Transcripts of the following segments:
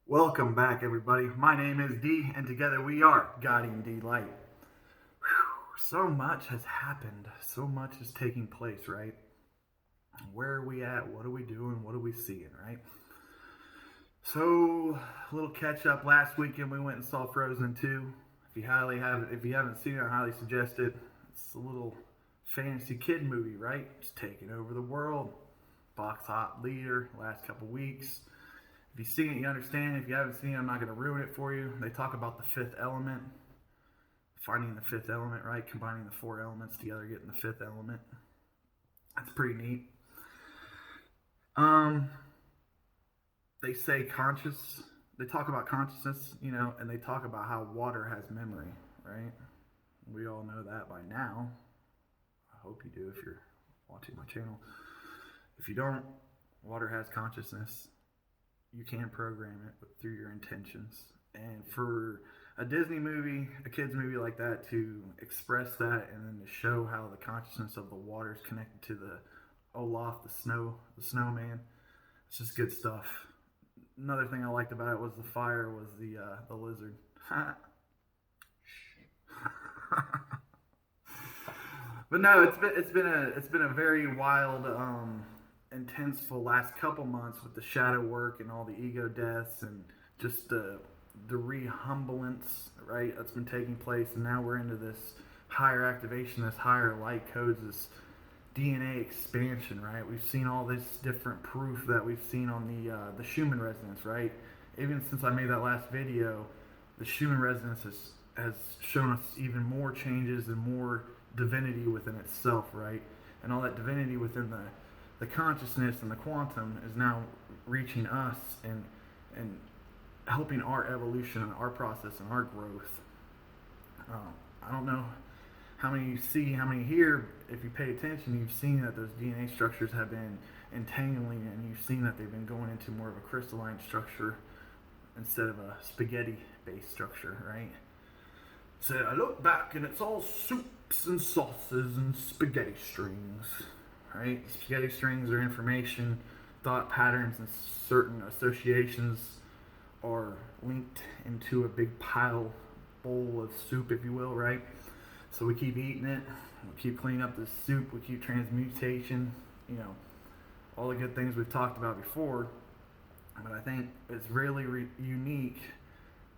Welcome back, everybody. My name is D, and together we are Guiding D Light. So much has happened. So much is taking place, right? Where are we at? What are we doing? What are we seeing, right? So, a little catch up. Last weekend we went and saw Frozen 2. If you haven't seen it, I highly suggest it. It's a little fantasy kid movie, right? It's taking over the world. Box hot leader last couple weeks. If you've seen it, you understand. If you haven't seen it, I'm not going to ruin it for you. They talk about the fifth element, finding the fifth element, right? Combining the four elements together, getting the fifth element. That's pretty neat. Um, they say conscious. They talk about consciousness, and they talk about how water has memory, right? We all know that by now. I hope you do if you're watching my channel. If you don't, water has consciousness. You can program it through your intentions. And for a Disney movie, a kids movie like that, to express that and then to show how the consciousness of the water is connected to the Olaf, the snowman, it's just good stuff. Another thing I liked about it was the fire was the lizard. But no, it's been a very wild, intenseful last couple months with the shadow work and all the ego deaths and just the rehumblance, right? That's been taking place, and now we're into this higher activation, this higher light codes, this DNA expansion, right? We've seen all this different proof that we've seen on the Schumann resonance, right? Even since I made that last video, the Schumann resonance has shown us even more changes and more divinity within itself, right? And all that divinity within the consciousness and the quantum is now reaching us and helping our evolution and our process and our growth. I don't know how many you see, how many hear. If you pay attention, you've seen that those DNA structures have been entangling, and you've seen that they've been going into more of a crystalline structure instead of a spaghetti-based structure, right? So I look back and it's all soups and sauces and spaghetti strings, right? Spaghetti strings are information, thought patterns, and certain associations are linked into a big bowl of soup, if you will, right? So we keep eating it, we keep cleaning up this soup, we keep transmutation, all the good things we've talked about before. But I think it's really unique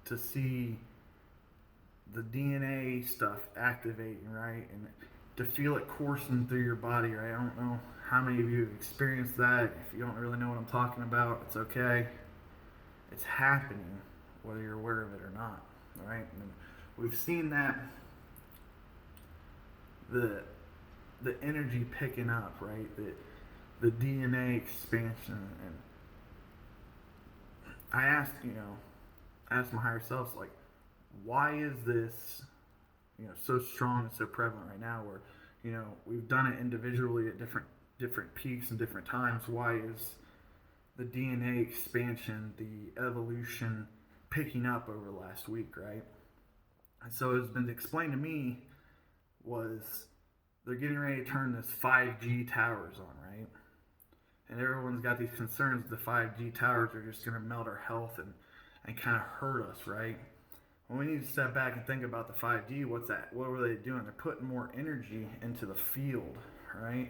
to see the DNA stuff activating, right? And to feel it coursing through your body, right? I don't know how many of you have experienced that. If you don't really know what I'm talking about, it's okay. It's happening, whether you're aware of it or not, right? And we've seen that the energy picking up, right? The DNA expansion, and I asked my higher selves, like, why is this, so strong and so prevalent right now? Where, we've done it individually at different peaks and different times. Why is the DNA expansion, the evolution picking up over last week, right? And so it's been explained to me was they're getting ready to turn this 5G towers on, right? And everyone's got these concerns the 5G towers are just going to melt our health and kind of hurt us, right? Well, we need to step back and think about the 5G. What's that? What were they doing? They're putting more energy into the field, right?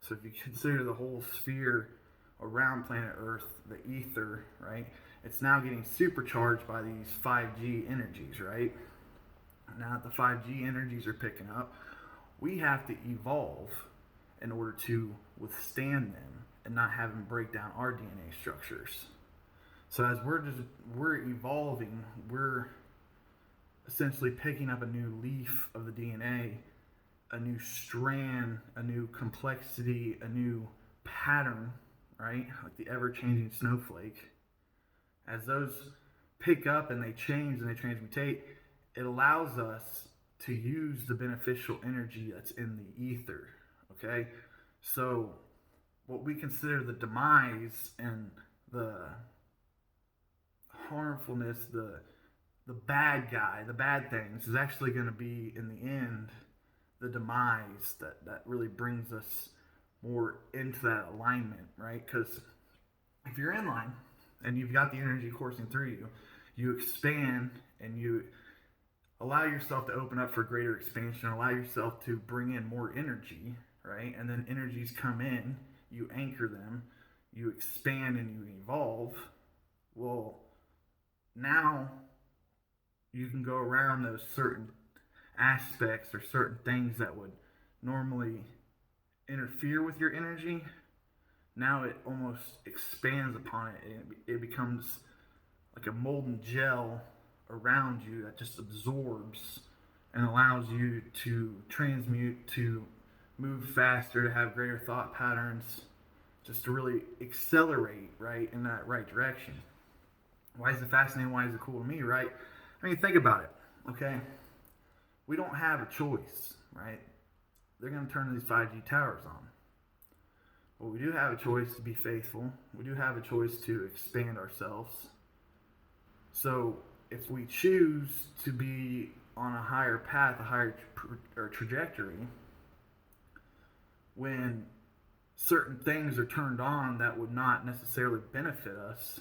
So if you consider the whole sphere around planet Earth, the ether, right? It's now getting supercharged by these 5G energies, right? Now that the 5G energies are picking up, we have to evolve in order to withstand them and not have them break down our DNA structures. So as we're evolving, we're essentially picking up a new leaf of the DNA, a new strand, a new complexity, a new pattern, right? Like the ever-changing snowflake. As those pick up and they change and they transmutate, it allows us to use the beneficial energy that's in the ether, okay? So what we consider the demise and the harmfulness, the bad guy, the bad things, is actually going to be, in the end, the demise that really brings us more into that alignment, right? Because if you're in line and you've got the energy coursing through you, you expand and you allow yourself to open up for greater expansion, allow yourself to bring in more energy, right? And then energies come in, you anchor them, you expand and you evolve. Well, now you can go around those certain aspects or certain things that would normally interfere with your energy. Now it almost expands upon it, and it becomes like a molten gel around you that just absorbs and allows you to transmute, to move faster, to have greater thought patterns, just to really accelerate, right, in that right direction. Why is it fascinating? Why is it cool to me, right? I mean, think about it, okay? We don't have a choice, right? They're going to turn these 5G towers on. But we do have a choice to be faithful. We do have a choice to expand ourselves. So if we choose to be on a higher path, a higher trajectory, when certain things are turned on that would not necessarily benefit us,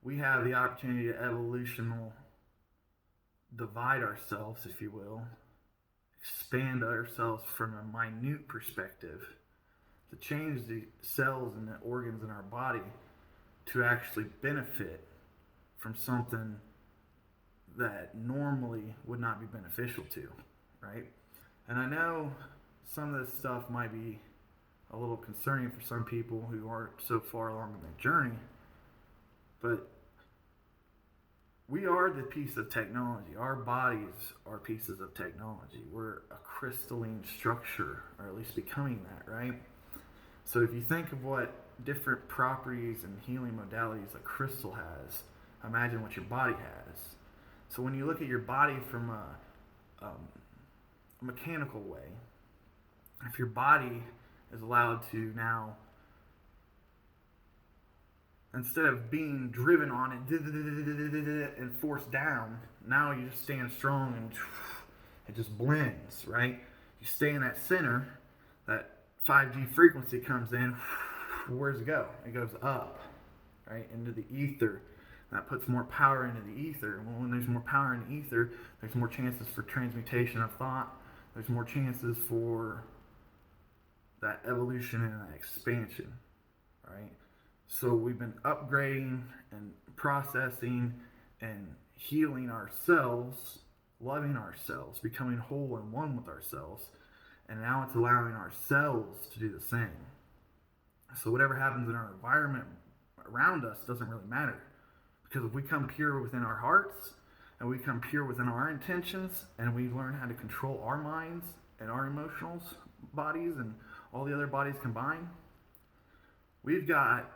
we have the opportunity to evolutional divide ourselves, if you will, expand ourselves from a minute perspective, to change the cells and the organs in our body to actually benefit from something that normally would not be beneficial to, right? And I know some of this stuff might be a little concerning for some people who aren't so far along in their journey, but we are the piece of technology. Our bodies are pieces of technology. We're a crystalline structure, or at least becoming that, right? So if you think of what different properties and healing modalities a crystal has, imagine what your body has. So when you look at your body from a mechanical way, if your body is allowed to now, instead of being driven on and forced down, now you just stand strong and it just blends, right? You stay in that center, that 5G frequency comes in, where does it go? It goes up, right, into the ether. That puts more power into the ether. Well, when there's more power in the ether, there's more chances for transmutation of thought. There's more chances for that evolution and that expansion, right? So we've been upgrading and processing and healing ourselves, loving ourselves, becoming whole and one with ourselves. And now it's allowing ourselves to do the same. So whatever happens in our environment around us doesn't really matter. Because if we come pure within our hearts, and we come pure within our intentions, and we learn how to control our minds and our emotional bodies and all the other bodies combined, we've got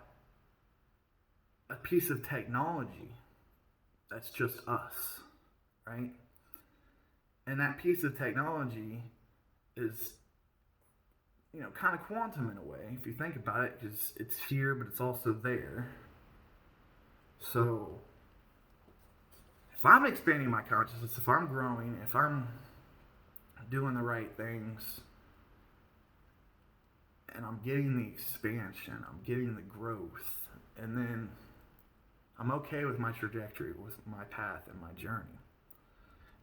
a piece of technology that's just us, right? And that piece of technology is, kind of quantum in a way, if you think about it, because it's here, but it's also there. So, if I'm expanding my consciousness, if I'm growing, if I'm doing the right things, and I'm getting the expansion, I'm getting the growth, and then I'm okay with my trajectory, with my path and my journey.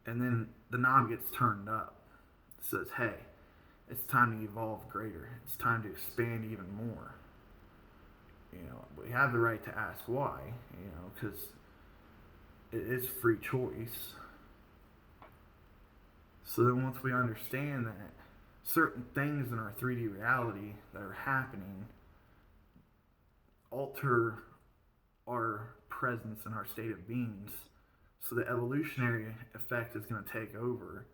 And then the knob gets turned up. It says, hey, it's time to evolve greater. It's time to expand even more. We have the right to ask why, because it is free choice. So then once we understand that certain things in our 3D reality that are happening alter our presence and our state of beings, so the evolutionary effect is going to take over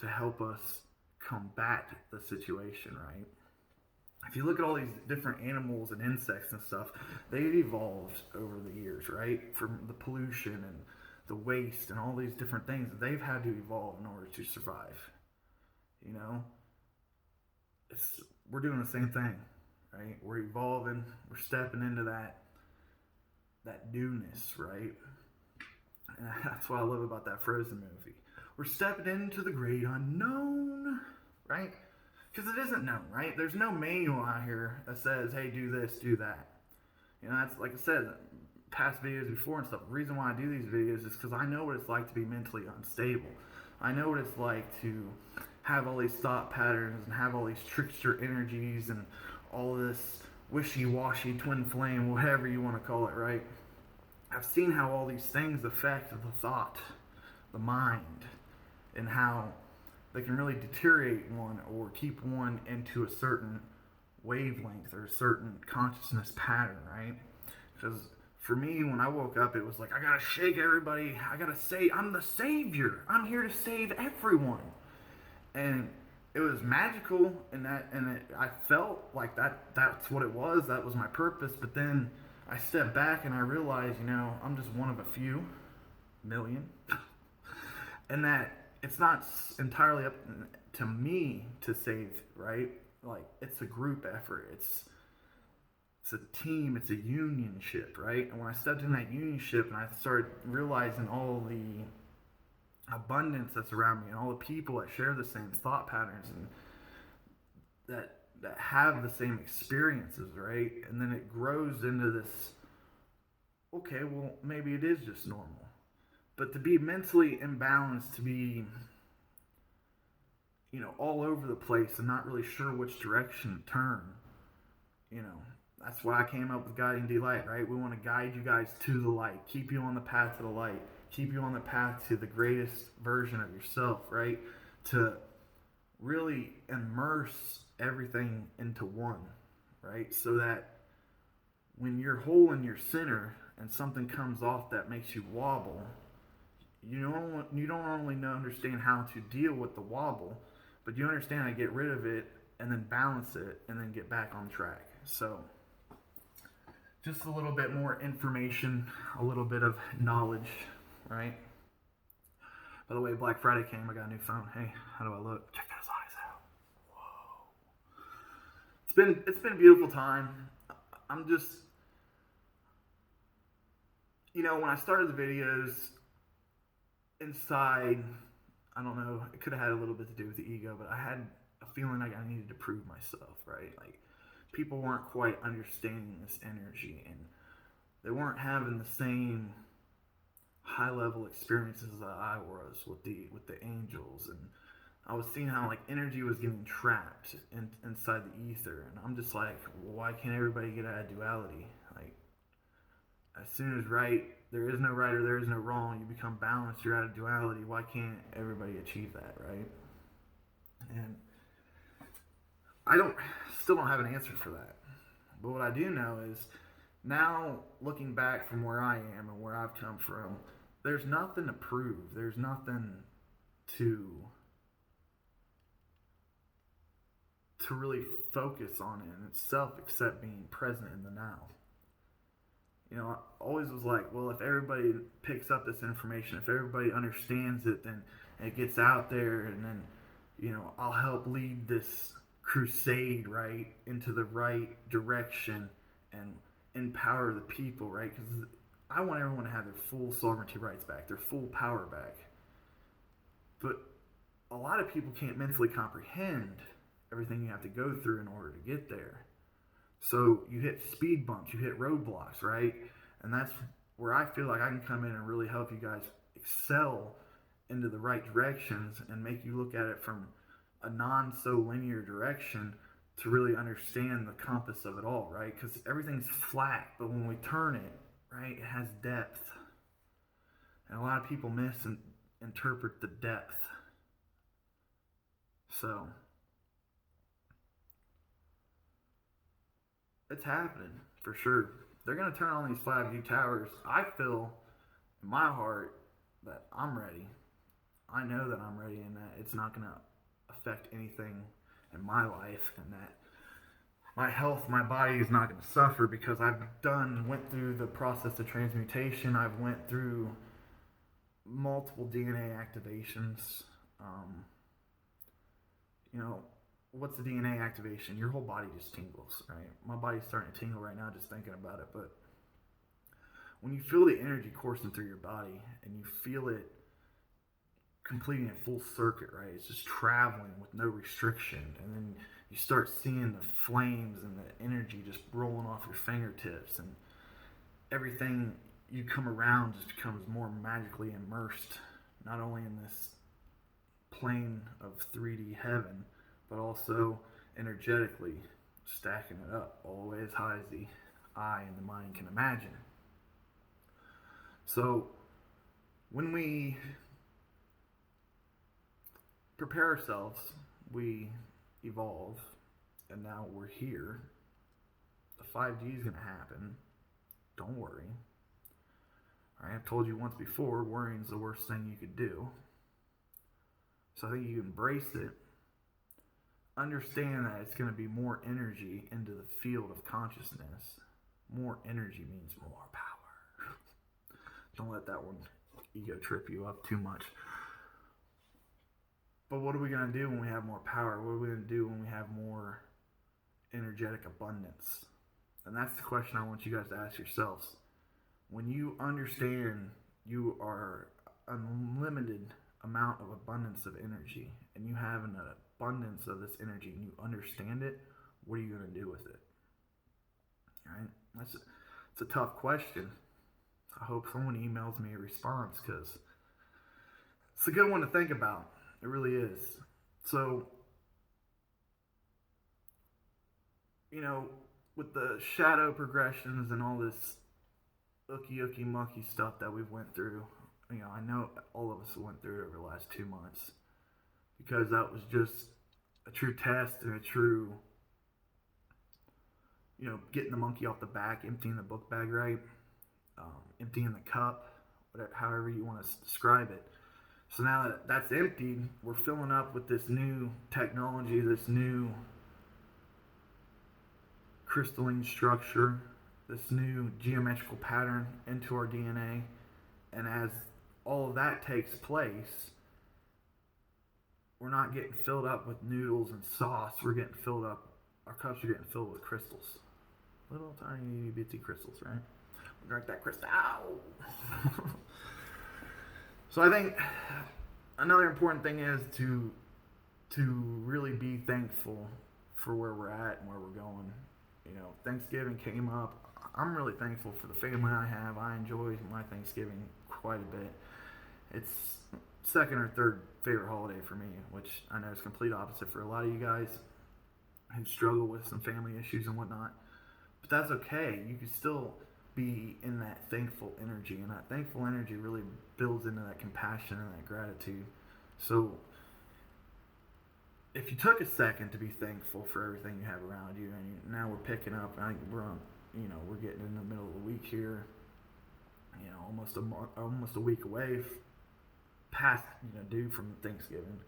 to help us combat the situation, right? If you look at all these different animals and insects and stuff, they've evolved over the years, right? From the pollution and the waste and all these different things, they've had to evolve in order to survive. We're doing the same thing, right? We're evolving, we're stepping into that newness, right? And that's what I love about that Frozen movie. We're stepping into the great unknown, right? Because it isn't known, right? There's no manual out here that says, hey, do this, do that. That's like I said, past videos before and stuff. The reason why I do these videos is because I know what it's like to be mentally unstable. I know what it's like to have all these thought patterns and have all these trickster energies and all this wishy-washy twin flame, whatever you want to call it, right? I've seen how all these things affect the thought, the mind, and how they can really deteriorate one or keep one into a certain wavelength or a certain consciousness pattern, right? Because for me, when I woke up, it was like, I gotta shake everybody. I gotta say, I'm the savior. I'm here to save everyone. And it was magical, I felt like that's what it was. That was my purpose. But then I stepped back and I realized, I'm just one of a few million, and that it's not entirely up to me to save, right? Like, it's a group effort. It's a team. It's a unionship, right? And when I stepped in that unionship and I started realizing all the abundance that's around me and all the people that share the same thought patterns and that have the same experiences, right? And then it grows into this, okay, well, maybe it is just normal. But to be mentally imbalanced, to be, all over the place and not really sure which direction to turn, that's why I came up with Guiding Delight, right? We want to guide you guys to the light, keep you on the path to the light, keep you on the path to the greatest version of yourself, right? To really immerse everything into one, right? So that when you're whole in your center and something comes off that makes you wobble, you don't only understand how to deal with the wobble, but you understand how to get rid of it and then balance it and then get back on track. So just a little bit more information, a little bit of knowledge, right? By the way, Black Friday came. I got a new phone. Hey, how do I look? Check those eyes out. Whoa. It's been a beautiful time. I'm just, when I started the videos inside, I don't know, it could have had a little bit to do with the ego, but I had a feeling like I needed to prove myself, right? Like, people weren't quite understanding this energy, and they weren't having the same high level experiences that I was with the angels, and I was seeing how like energy was getting trapped inside the ether, and I'm just like, well, why can't everybody get out of duality? Like, as soon as there is no right or there is no wrong, you become balanced, you're out of duality. Why can't everybody achieve that, right? And I still don't have an answer for that. But what I do know is, now looking back from where I am and where I've come from, there's nothing to prove. There's nothing to really focus on in itself except being present in the now. I always was like, well, if everybody picks up this information, if everybody understands it, then it gets out there, and then, I'll help lead this crusade, right, into the right direction and empower the people, right? Because I want everyone to have their full sovereignty rights back, their full power back. But a lot of people can't mentally comprehend everything you have to go through in order to get there. So you hit speed bumps, you hit roadblocks, right? And that's where I feel like I can come in and really help you guys excel into the right directions and make you look at it from a non-so-linear direction to really understand the compass of it all, right? Because everything's flat, but when we turn it, right, it has depth. And a lot of people misinterpret the depth. So it's happening for sure. They're going to turn on these 5G towers. I feel in my heart that I'm ready. I know that I'm ready, and that it's not going to affect anything in my life, and that my health, my body is not going to suffer, because went through the process of transmutation. I've went through multiple DNA activations. What's the DNA activation? Your whole body just tingles, right? My body's starting to tingle right now just thinking about it. But when you feel the energy coursing through your body and you feel it completing a full circuit, right? It's just traveling with no restriction. And then you start seeing the flames and the energy just rolling off your fingertips. And everything you come around just becomes more magically immersed, not only in this plane of 3D heaven, but also energetically stacking it up all the way as high as the eye and the mind can imagine. So when we prepare ourselves, we evolve, and now we're here. The 5G is going to happen. Don't worry. All right, I've told you once before, worrying is the worst thing you could do. So I think you embrace it. Understand that it's going to be more energy into the field of consciousness. More energy means more power. Don't let that one ego trip you up too much. But what are we going to do when we have more power? What are we going to do when we have more energetic abundance? And that's the question I want you guys to ask yourselves. When you understand you are unlimited amount of abundance of energy, and you have an abundance of this energy, and you understand it, what are you going to do with it? All right? It's a tough question. I hope someone emails me a response, because it's a good one to think about. It really is. So, with the shadow progressions and all this ookie mucky stuff that we've went through, I know all of us went through it over the last 2 months, because that was just a true test and a true, getting the monkey off the back, emptying the book bag, right? Emptying the cup, whatever, however you want to describe it. So now that that's emptied, we're filling up with this new technology, this new crystalline structure, this new geometrical pattern into our DNA. And as all of that takes place, we're not getting filled up with noodles and sauce. We're getting filled up, our cups are getting filled with crystals. Little tiny bitsy crystals, right? We'll drink that crystal. So I think another important thing is to really be thankful for where we're at and where we're going. Thanksgiving came up. I'm really thankful for the family I have. I enjoy my Thanksgiving quite a bit. It's second or third favorite holiday for me, which I know is complete opposite for a lot of you guys who struggle with some family issues and whatnot. But that's okay. You can still be in that thankful energy, and that thankful energy really builds into that compassion and that gratitude. So if you took a second to be thankful for everything you have around you, and now we're picking up, I think we're on, we're getting in the middle of the week here, almost a week away past, due from Thanksgiving.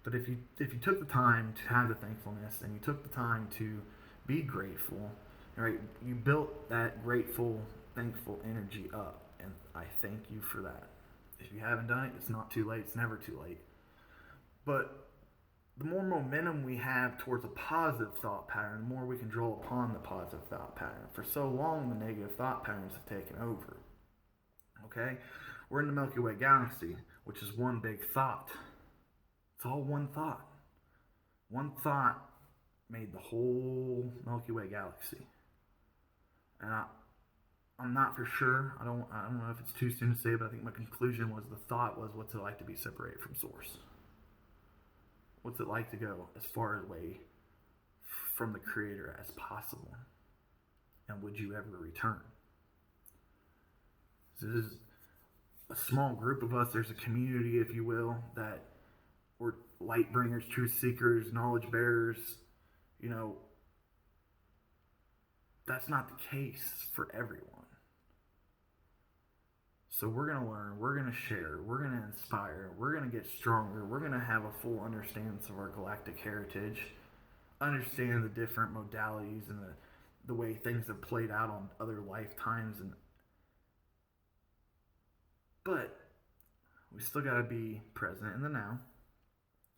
But if you took the time to have the thankfulness, and you took the time to be grateful, right, you built that grateful, thankful energy up, and I thank you for that. If you haven't done it, it's not too late. It's never too late. But the more momentum we have towards a positive thought pattern, the more we can draw upon the positive thought pattern. For so long, the negative thought patterns have taken over. Okay? We're in the Milky Way galaxy, which is one big thought. It's all one thought. One thought made the whole Milky Way galaxy. And I'm not for sure. I don't know if it's too soon to say, but I think my conclusion was the thought was, what's it like to be separated from Source? What's it like to go as far away from the Creator as possible? And would you ever return? This is a small group of us. There's a community, if you will, that we're light bringers, truth seekers, knowledge bearers. That's not the case for everyone. So we're going to learn, we're going to share, we're going to inspire, we're going to get stronger, we're going to have a full understanding of our galactic heritage, understand the different modalities and the way things have played out on other lifetimes. But we still got to be present in the now.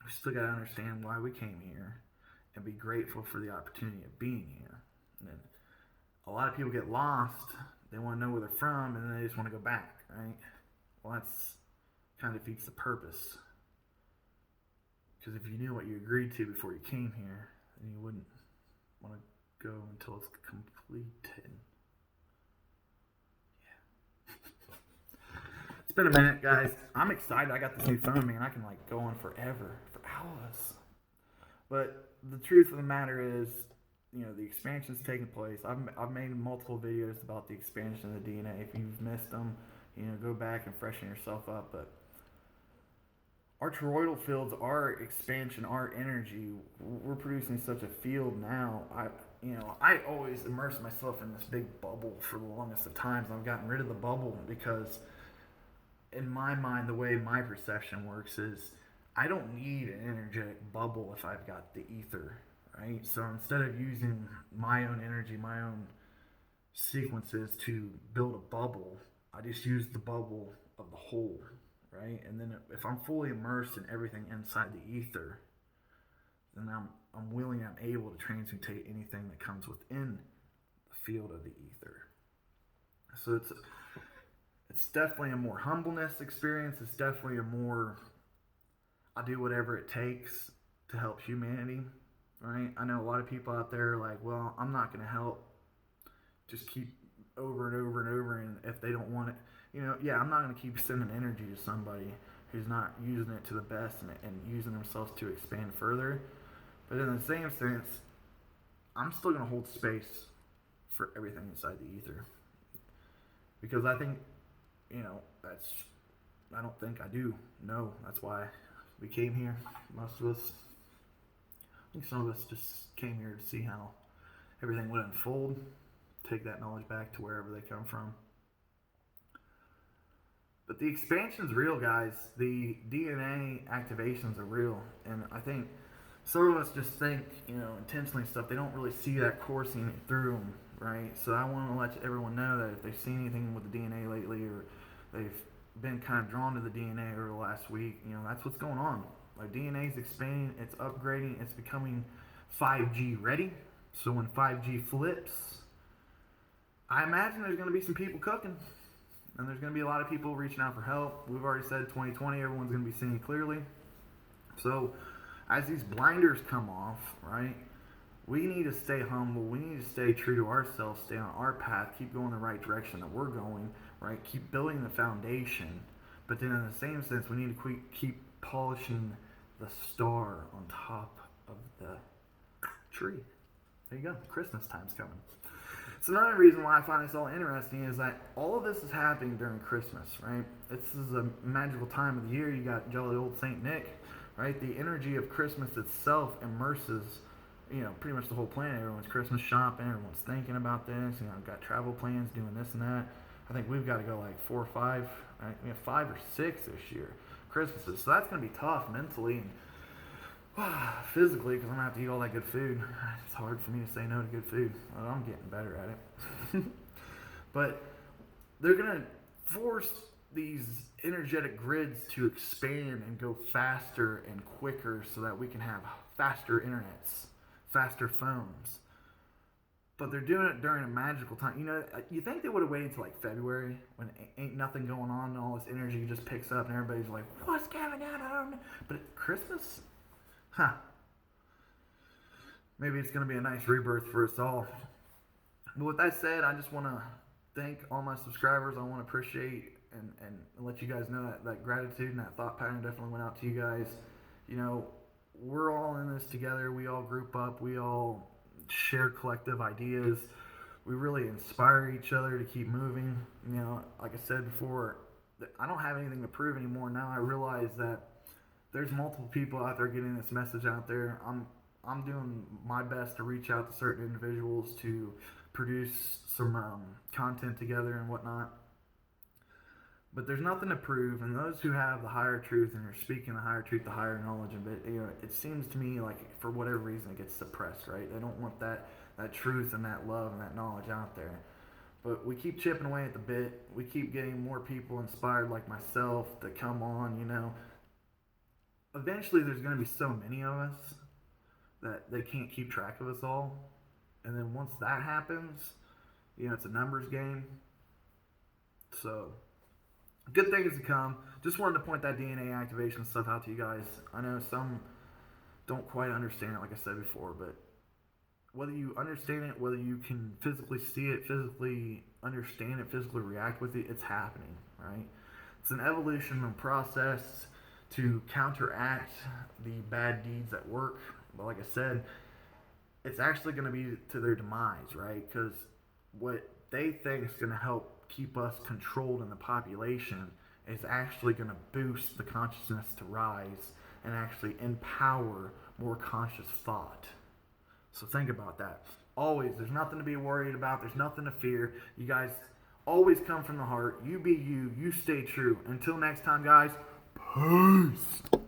We still got to understand why we came here and be grateful for the opportunity of being here. And a lot of people get lost. They want to know where they're from, and then they just want to go back, right? Well, that's kind of defeats the purpose. Because if you knew what you agreed to before you came here, then you wouldn't want to go until it's completed. been a minute, guys. I'm excited. I got this new phone, man. I can like go on forever, for hours. But the truth of the matter is, the expansion's taking place. I've made multiple videos about the expansion of the DNA. If you've missed them, go back and freshen yourself up. But our toroidal fields, our expansion, our energy, we're producing such a field now. I always immerse myself in this big bubble for the longest of times. I've gotten rid of the bubble because, in my mind, the way my perception works is I don't need an energetic bubble if I've got the ether, right? So instead of using my own energy, my own sequences to build a bubble, I just use the bubble of the whole, right? And then if I'm fully immersed in everything inside the ether, then I'm willing, I'm able to transmutate anything that comes within the field of the ether. So it's definitely a more humbleness experience. It's definitely a more, I do whatever it takes to help humanity, right? I know a lot of people out there are like, well, I'm not going to help. Just keep over and over and over, and if they don't want it, I'm not going to keep sending energy to somebody who's not using it to the best and using themselves to expand further. But in the same sense, I'm still going to hold space for everything inside the ether. Because I think, I don't think I do. No, that's why we came here. Most of us, I think some of us just came here to see how everything would unfold, take that knowledge back to wherever they come from. But the expansion's real, guys. The DNA activations are real. And I think some of us just think, intentionally stuff. They don't really see that coursing through them, right? So I want to let everyone know that if they've seen anything with the DNA lately, or they've been kind of drawn to the DNA over the last week, that's what's going on. Like, DNA is expanding, it's upgrading, it's becoming 5G ready. So when 5G flips, I imagine there's going to be some people cooking. And there's going to be a lot of people reaching out for help. We've already said 2020, everyone's going to be seeing clearly. So as these blinders come off, right, we need to stay humble. We need to stay true to ourselves, stay on our path, keep going the right direction that we're going, right? Keep building the foundation. But then in the same sense, we need to keep polishing the star on top of the tree. There you go. Christmas time's coming. So another reason why I find this all interesting is that all of this is happening during Christmas, right? This is a magical time of the year. You got jolly old Saint Nick, right? The energy of Christmas itself immerses, pretty much the whole planet. Everyone's Christmas shopping. Everyone's thinking about this. Got travel plans, doing this and that. I think we've got to go like 4 or 5, right? We have 5 or 6 this year, Christmases. So that's going to be tough mentally and physically, because I'm going to have to eat all that good food. It's hard for me to say no to good food. Well, I'm getting better at it. But they're going to force these energetic grids to expand and go faster and quicker so that we can have faster internets, faster phones. But they're doing it during a magical time. You think they would have waited until like February when ain't nothing going on and all this energy just picks up and everybody's like, what's going on? I don't know. But at Christmas? Maybe it's going to be a nice rebirth for us all. But with that said, I just want to thank all my subscribers. I want to appreciate and let you guys know that gratitude and that thought pattern definitely went out to you guys. We're all in this together. We all group up. We all share collective ideas. We really inspire each other to keep moving. Like I said before, I don't have anything to prove anymore. Now I realize that there's multiple people out there getting this message out there. I'm doing my best to reach out to certain individuals to produce some content together and whatnot. But there's nothing to prove, and those who have the higher truth and are speaking the higher truth, the higher knowledge of it, it seems to me like for whatever reason it gets suppressed, right? They don't want that truth and that love and that knowledge out there. But we keep chipping away at the bit. We keep getting more people inspired like myself to come on, Eventually there's going to be so many of us that they can't keep track of us all. And then once that happens, it's a numbers game. So good things to come. Just wanted to point that DNA activation stuff out to you guys. I know some don't quite understand it, like I said before, but whether you understand it, whether you can physically see it, physically understand it, physically react with it, it's happening, right? It's an evolution process to counteract the bad deeds at work. But like I said, it's actually going to be to their demise, right? Because what they think is going to help keep us controlled in the population is actually going to boost the consciousness to rise and actually empower more conscious thought. So think about that. Always, there's nothing to be worried about. There's nothing to fear. You guys always come from the heart. You be you. You stay true. Until next time, guys. Peace.